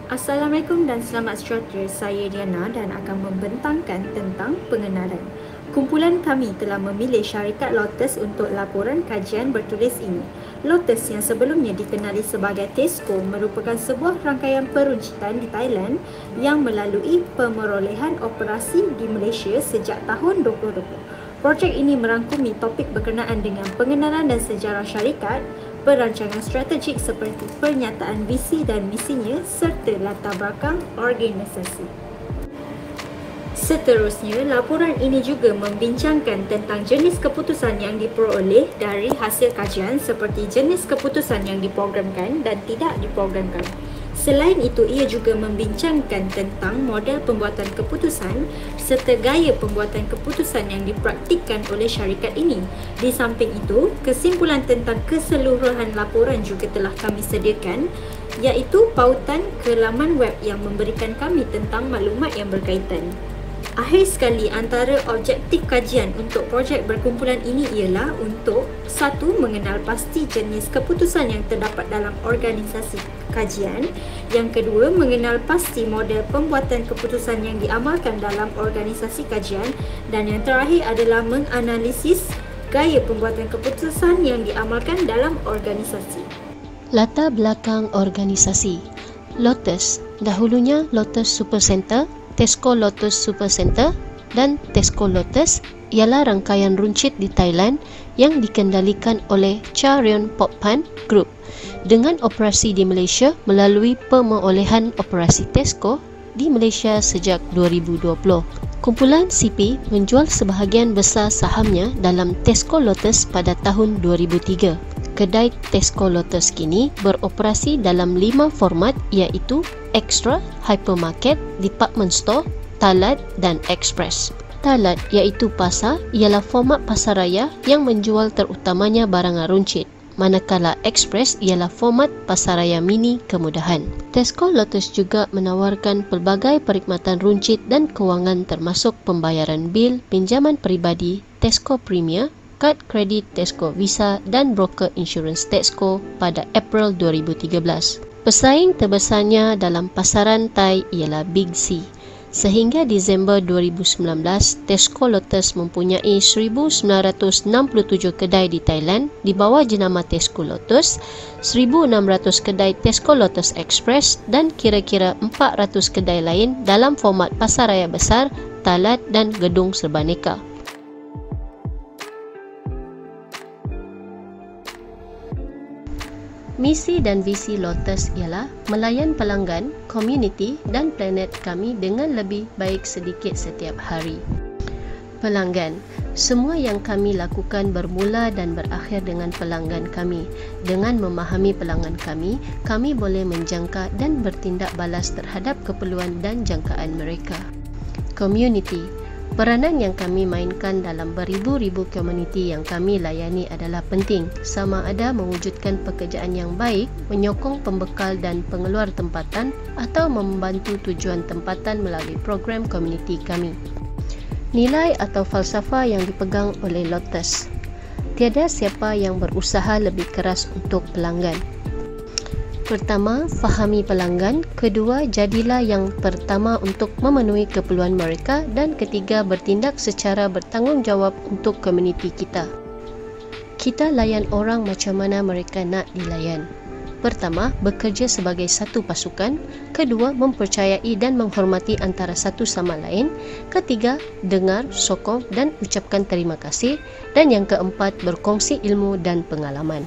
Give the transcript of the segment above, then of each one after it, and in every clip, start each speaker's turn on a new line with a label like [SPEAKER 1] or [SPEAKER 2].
[SPEAKER 1] Assalamualaikum dan selamat sejahtera. Saya Diana dan akan membentangkan tentang pengenalan. Kumpulan kami telah memilih syarikat Lotus untuk laporan kajian bertulis ini. Lotus yang sebelumnya dikenali sebagai Tesco merupakan sebuah rangkaian peruncitan di Thailand yang melalui pemerolehan operasi di Malaysia sejak tahun 2020. Projek ini merangkumi topik berkenaan dengan pengenalan dan sejarah syarikat, perancangan strategik seperti pernyataan visi dan misinya serta latar belakang organisasi. Seterusnya, laporan ini juga membincangkan tentang jenis keputusan yang diperoleh dari hasil kajian seperti jenis keputusan yang diprogramkan dan tidak diprogramkan. Selain itu, ia juga membincangkan tentang model pembuatan keputusan serta gaya pembuatan keputusan yang dipraktikkan oleh syarikat ini. Di samping itu, kesimpulan tentang keseluruhan laporan juga telah kami sediakan, iaitu pautan ke laman web yang memberikan kami tentang maklumat yang berkaitan. Akhir sekali, antara objektif kajian untuk projek berkumpulan ini ialah untuk 1. Mengenal pasti jenis keputusan yang terdapat dalam organisasi kajian. Yang kedua, mengenal pasti model pembuatan keputusan yang diamalkan dalam organisasi kajian. Dan yang terakhir adalah menganalisis gaya pembuatan keputusan yang diamalkan dalam organisasi.
[SPEAKER 2] Latar belakang organisasi Lotus, dahulunya Lotus Supercenter, Tesco Lotus Supercenter dan Tesco Lotus ialah rangkaian runcit di Thailand yang dikendalikan oleh Charion Pokpan Group dengan operasi di Malaysia melalui pemerolehan operasi Tesco di Malaysia sejak 2020. Kumpulan CP menjual sebahagian besar sahamnya dalam Tesco Lotus pada tahun 2003. Kedai Tesco Lotus kini beroperasi dalam 5 format iaitu Extra, Hypermarket, Department Store, Talat dan Express. Talat iaitu pasar ialah format pasaraya yang menjual terutamanya barangan runcit, manakala Express ialah format pasaraya mini kemudahan. Tesco Lotus juga menawarkan pelbagai perkhidmatan runcit dan kewangan termasuk pembayaran bil, pinjaman peribadi, Tesco Premier, kad kredit Tesco Visa dan broker insurans Tesco pada April 2013. Pesaing terbesarnya dalam pasaran Thai ialah Big C. Sehingga Disember 2019, Tesco Lotus mempunyai 1,967 kedai di Thailand di bawah jenama Tesco Lotus, 1,600 kedai Tesco Lotus Express dan kira-kira 400 kedai lain dalam format pasaraya besar, talat dan gedung serbaneka. Misi dan visi Lotus ialah melayan pelanggan, komuniti dan planet kami dengan lebih baik sedikit setiap hari. Pelanggan, semua yang kami lakukan bermula dan berakhir dengan pelanggan kami. Dengan memahami pelanggan kami boleh menjangka dan bertindak balas terhadap keperluan dan jangkaan mereka. Komuniti, peranan yang kami mainkan dalam beribu-ribu komuniti yang kami layani adalah penting, sama ada mewujudkan pekerjaan yang baik, menyokong pembekal dan pengeluar tempatan atau membantu tujuan tempatan melalui program komuniti kami. Nilai atau falsafah yang dipegang oleh Lotus. Tiada siapa yang berusaha lebih keras untuk pelanggan. Pertama, fahami pelanggan. Kedua, jadilah yang pertama untuk memenuhi keperluan mereka. Dan ketiga, bertindak secara bertanggungjawab untuk komuniti kita. Kita layan orang macam mana mereka nak dilayan. Pertama, bekerja sebagai satu pasukan. Kedua, mempercayai dan menghormati antara satu sama lain. Ketiga, dengar, sokong dan ucapkan terima kasih. Dan yang keempat, berkongsi ilmu dan pengalaman.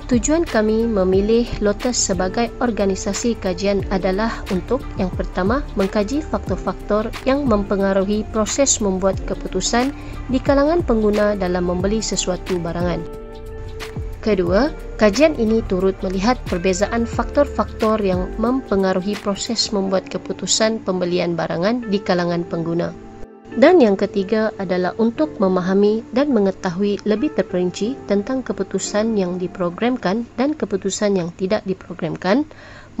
[SPEAKER 2] Tujuan kami memilih Lotus sebagai organisasi kajian adalah untuk yang pertama, mengkaji faktor-faktor yang mempengaruhi proses membuat keputusan di kalangan pengguna dalam membeli sesuatu barangan. Kedua, kajian ini turut melihat perbezaan faktor-faktor yang mempengaruhi proses membuat keputusan pembelian barangan di kalangan pengguna. Dan yang ketiga adalah untuk memahami dan mengetahui lebih terperinci tentang keputusan yang diprogramkan dan keputusan yang tidak diprogramkan,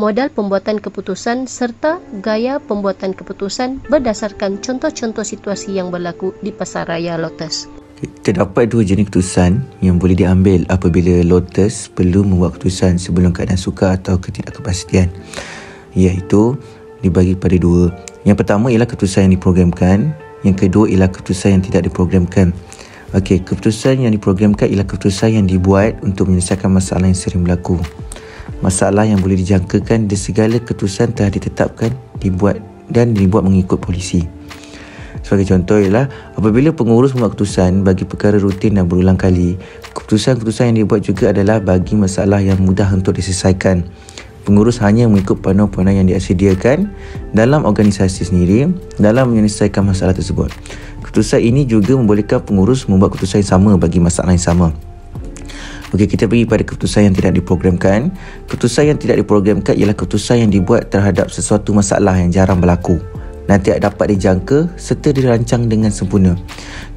[SPEAKER 2] modal pembuatan keputusan serta gaya pembuatan keputusan berdasarkan contoh-contoh situasi yang berlaku di pasaraya Lotus.
[SPEAKER 3] Terdapat dua jenis keputusan yang boleh diambil apabila Lotus perlu membuat keputusan sebelum keadaan sukar atau ketidakpastian, iaitu dibagi pada dua. Yang pertama ialah keputusan yang diprogramkan, yang kedua ialah keputusan yang tidak diprogramkan. Okey, keputusan yang diprogramkan ialah keputusan yang dibuat untuk menyelesaikan masalah yang sering berlaku. Masalah yang boleh dijangkakan dan segala keputusan telah ditetapkan, dibuat mengikut polisi. Sebagai contoh ialah apabila pengurus membuat keputusan bagi perkara rutin dan berulang kali, keputusan-keputusan yang dibuat juga adalah bagi masalah yang mudah untuk diselesaikan. Pengurus hanya mengikut panduan-panduan yang disediakan dalam organisasi sendiri dalam menyelesaikan masalah tersebut. Keputusan ini juga membolehkan pengurus membuat keputusan yang sama bagi masalah yang sama. Okey, kita pergi pada keputusan yang tidak diprogramkan. Keputusan yang tidak diprogramkan ialah keputusan yang dibuat terhadap sesuatu masalah yang jarang berlaku dan tidak dapat dijangka serta dirancang dengan sempurna.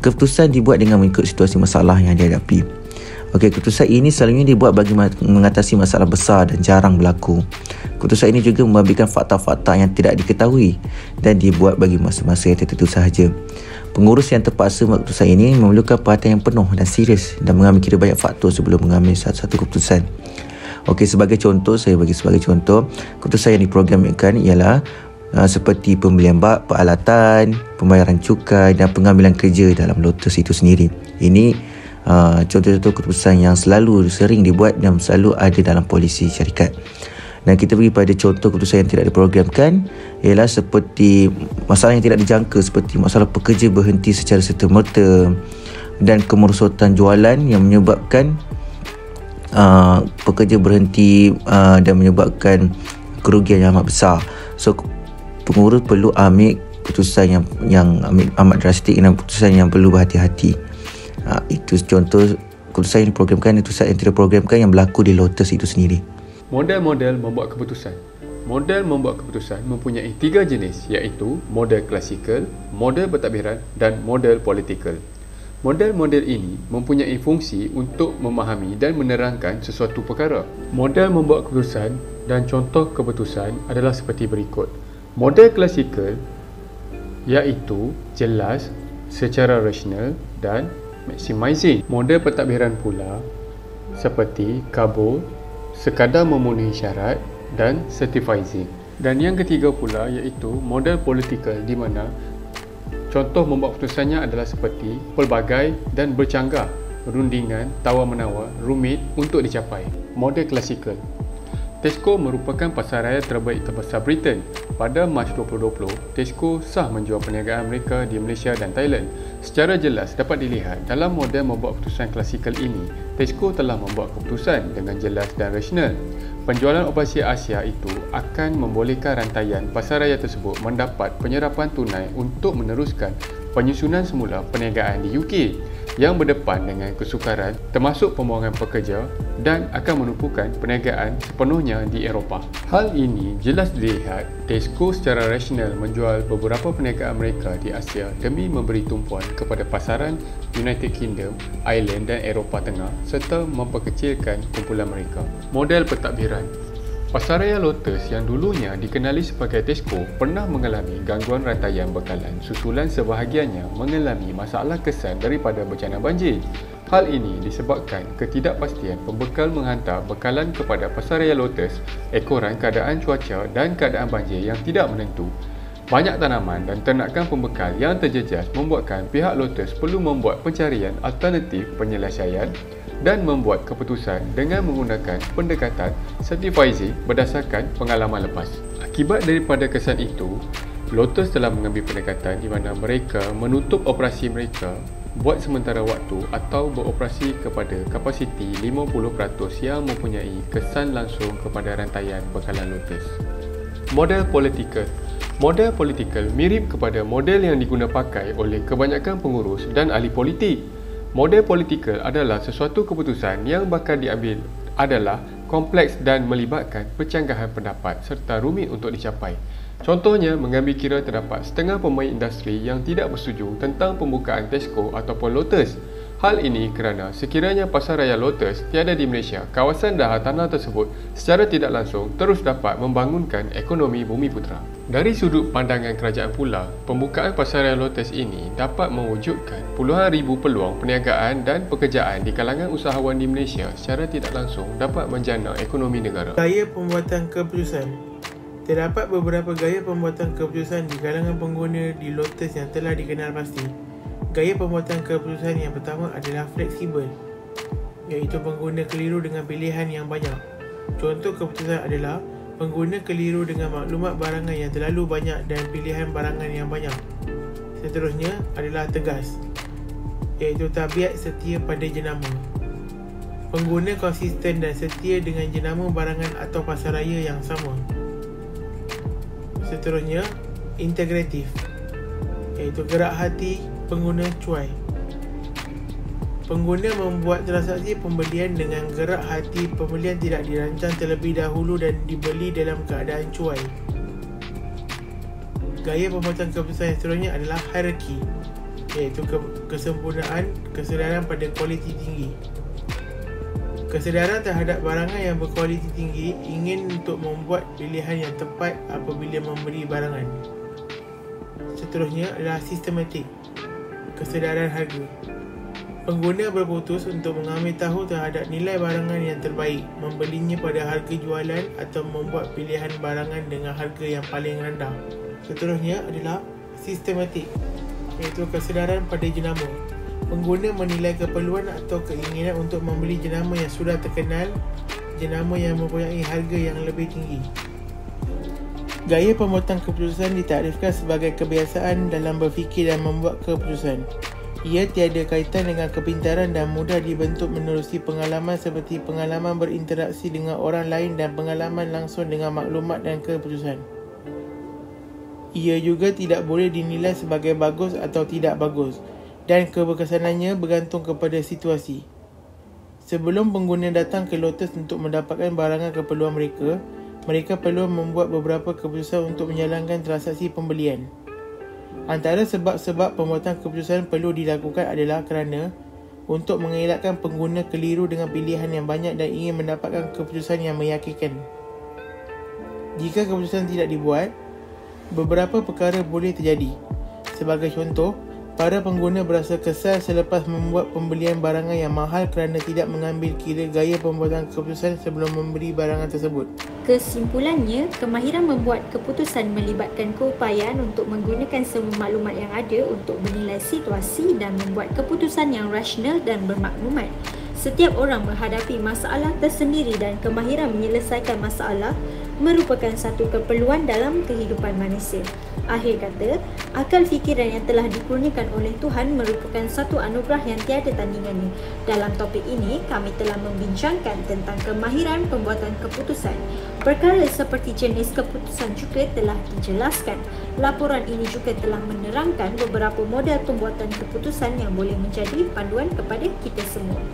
[SPEAKER 3] Keputusan dibuat dengan mengikut situasi masalah yang dihadapi. Okey, keputusan ini selalunya dibuat bagi mengatasi masalah besar dan jarang berlaku. Keputusan ini juga membabitkan fakta-fakta yang tidak diketahui dan dibuat bagi masa-masa yang tertentu sahaja. Pengurus yang terpaksa membuat keputusan ini memerlukan perhatian yang penuh dan serius dan mengambil kira banyak faktor sebelum mengambil satu keputusan. Okey, sebagai contoh, keputusan yang diprogramkan ialah seperti pembelian peralatan, pembayaran cukai dan pengambilan kerja dalam Lotus itu sendiri. Ini contoh-contoh keputusan yang sering dibuat dan selalu ada dalam polisi syarikat. Dan kita pergi pada contoh keputusan yang tidak diprogramkan ialah seperti masalah yang tidak dijangka, seperti masalah pekerja berhenti secara serta-merta dan kemerosotan jualan yang menyebabkan pekerja berhenti dan menyebabkan kerugian yang amat besar. So pengurus perlu ambil keputusan yang amat drastik dan keputusan yang perlu berhati-hati. Itu contoh keputusan yang diprogramkan dan keputusan yang tidak diprogramkan yang berlaku di Lotus itu sendiri.
[SPEAKER 4] Model-model membuat keputusan. Model membuat keputusan mempunyai 3 jenis, iaitu model klasikal, model pentadbiran dan model politikal. Model-model ini mempunyai fungsi untuk memahami dan menerangkan sesuatu perkara. Model membuat keputusan dan contoh keputusan adalah seperti berikut. Model klasikal iaitu jelas, secara rasional dan maximizing. Model pentadbiran pula seperti kabul, sekadar memenuhi syarat dan certifying. Dan yang ketiga pula iaitu model politikal, di mana contoh membuat keputusannya adalah seperti pelbagai dan bercanggah, rundingan, tawar-menawar, rumit untuk dicapai. Model klasikal. Tesco merupakan pasaraya terbaik terbesar Britain. Pada Mac 2020, Tesco sah menjual perniagaan mereka di Malaysia dan Thailand. Secara jelas dapat dilihat dalam model membuat keputusan klasikal ini, Tesco telah membuat keputusan dengan jelas dan rasional. Penjualan operasi Asia itu akan membolehkan rantaian pasaraya tersebut mendapat penyerapan tunai untuk meneruskan penyusunan semula perniagaan di UK yang berdepan dengan kesukaran termasuk pembuangan pekerja dan akan menumpukan perniagaan sepenuhnya di Eropah. Hal ini jelas dilihat Tesco secara rasional menjual beberapa perniagaan mereka di Asia demi memberi tumpuan kepada pasaran United Kingdom, Ireland dan Eropah Tengah serta memperkecilkan kumpulan mereka. Model pentadbiran. Pasaraya Lotus yang dulunya dikenali sebagai Tesco pernah mengalami gangguan rantaian bekalan susulan sebahagiannya mengalami masalah kesan daripada bencana banjir. Hal ini disebabkan ketidakpastian pembekal menghantar bekalan kepada pasaraya Lotus ekoran keadaan cuaca dan keadaan banjir yang tidak menentu. Banyak tanaman dan ternakan pembekal yang terjejas membuatkan pihak Lotus perlu membuat pencarian alternatif penyelesaian dan membuat keputusan dengan menggunakan pendekatan certifying berdasarkan pengalaman lepas. Akibat daripada kesan itu, Lotus telah mengambil pendekatan di mana mereka menutup operasi mereka buat sementara waktu atau beroperasi kepada kapasiti 50% yang mempunyai kesan langsung kepada rantaian bekalan Lotus. Model politikal. Model politikal mirip kepada model yang diguna pakai oleh kebanyakan pengurus dan ahli politik. Model politikal adalah sesuatu keputusan yang bakal diambil adalah kompleks dan melibatkan percanggahan pendapat serta rumit untuk dicapai. Contohnya, mengambil kira terdapat setengah pemain industri yang tidak bersetuju tentang pembukaan Tesco ataupun Lotus. Hal ini kerana sekiranya pasaraya Lotus tiada di Malaysia, kawasan dahar tanah tersebut secara tidak langsung terus dapat membangunkan ekonomi Bumiputera. Dari sudut pandangan kerajaan pula, pembukaan pasaraya Lotus ini dapat mewujudkan puluhan ribu peluang perniagaan dan pekerjaan di kalangan usahawan di Malaysia secara tidak langsung dapat menjana ekonomi negara.
[SPEAKER 5] Gaya pembuatan keputusan. Terdapat beberapa gaya pembuatan keputusan di kalangan pengguna di Lotus yang telah dikenal pasti. Gaya pembuatan keputusan yang pertama adalah fleksibel, iaitu pengguna keliru dengan pilihan yang banyak. Contoh keputusan adalah pengguna keliru dengan maklumat barangan yang terlalu banyak dan pilihan barangan yang banyak. Seterusnya adalah tegas, iaitu tabiat setia pada jenama. Pengguna konsisten dan setia dengan jenama barangan atau pasaraya yang sama. Seterusnya, integratif, iaitu gerak hati pengguna cuai. Pengguna membuat transaksi pembelian dengan gerak hati pembelian tidak dirancang terlebih dahulu dan dibeli dalam keadaan cuai. Gaya pembuatan keputusan yang seterusnya adalah hierarki, iaitu kesempurnaan, kesedaran pada kualiti tinggi. Kesedaran terhadap barangan yang berkualiti tinggi ingin untuk membuat pilihan yang tepat apabila membeli barangan. Seterusnya adalah sistematik, kesedaran harga. Pengguna berputus untuk mengambil tahu terhadap nilai barangan yang terbaik, membelinya pada harga jualan atau membuat pilihan barangan dengan harga yang paling rendah. Seterusnya adalah sistematik, iaitu kesedaran pada jenama. Pengguna menilai keperluan atau keinginan untuk membeli jenama yang sudah terkenal, jenama yang mempunyai harga yang lebih tinggi. Gaya pembuatan keputusan ditakdirkan sebagai kebiasaan dalam berfikir dan membuat keputusan. Ia tiada kaitan dengan kepintaran dan mudah dibentuk menerusi pengalaman seperti pengalaman berinteraksi dengan orang lain dan pengalaman langsung dengan maklumat dan keputusan. Ia juga tidak boleh dinilai sebagai bagus atau tidak bagus dan keberkesanannya bergantung kepada situasi. Sebelum pengguna datang ke Lotus untuk mendapatkan barangan keperluan mereka, mereka perlu membuat beberapa keputusan untuk menjalankan transaksi pembelian. Antara sebab-sebab pembuatan keputusan perlu dilakukan adalah kerana untuk mengelakkan pengguna keliru dengan pilihan yang banyak dan ingin mendapatkan keputusan yang meyakinkan. Jika keputusan tidak dibuat, beberapa perkara boleh terjadi. Sebagai contoh, para pengguna berasa kesal selepas membuat pembelian barangan yang mahal kerana tidak mengambil kira gaya pembuatan keputusan sebelum membeli barangan tersebut.
[SPEAKER 1] Kesimpulannya, kemahiran membuat keputusan melibatkan keupayaan untuk menggunakan semua maklumat yang ada untuk menilai situasi dan membuat keputusan yang rasional dan bermaklumat. Setiap orang menghadapi masalah tersendiri dan kemahiran menyelesaikan masalah merupakan satu keperluan dalam kehidupan manusia. Akhir kata, akal fikiran yang telah dikurniakan oleh Tuhan merupakan satu anugerah yang tiada tandingannya. Dalam topik ini, kami telah membincangkan tentang kemahiran pembuatan keputusan. Perkara seperti jenis keputusan juga telah dijelaskan. Laporan ini juga telah menerangkan beberapa model pembuatan keputusan yang boleh menjadi panduan kepada kita semua.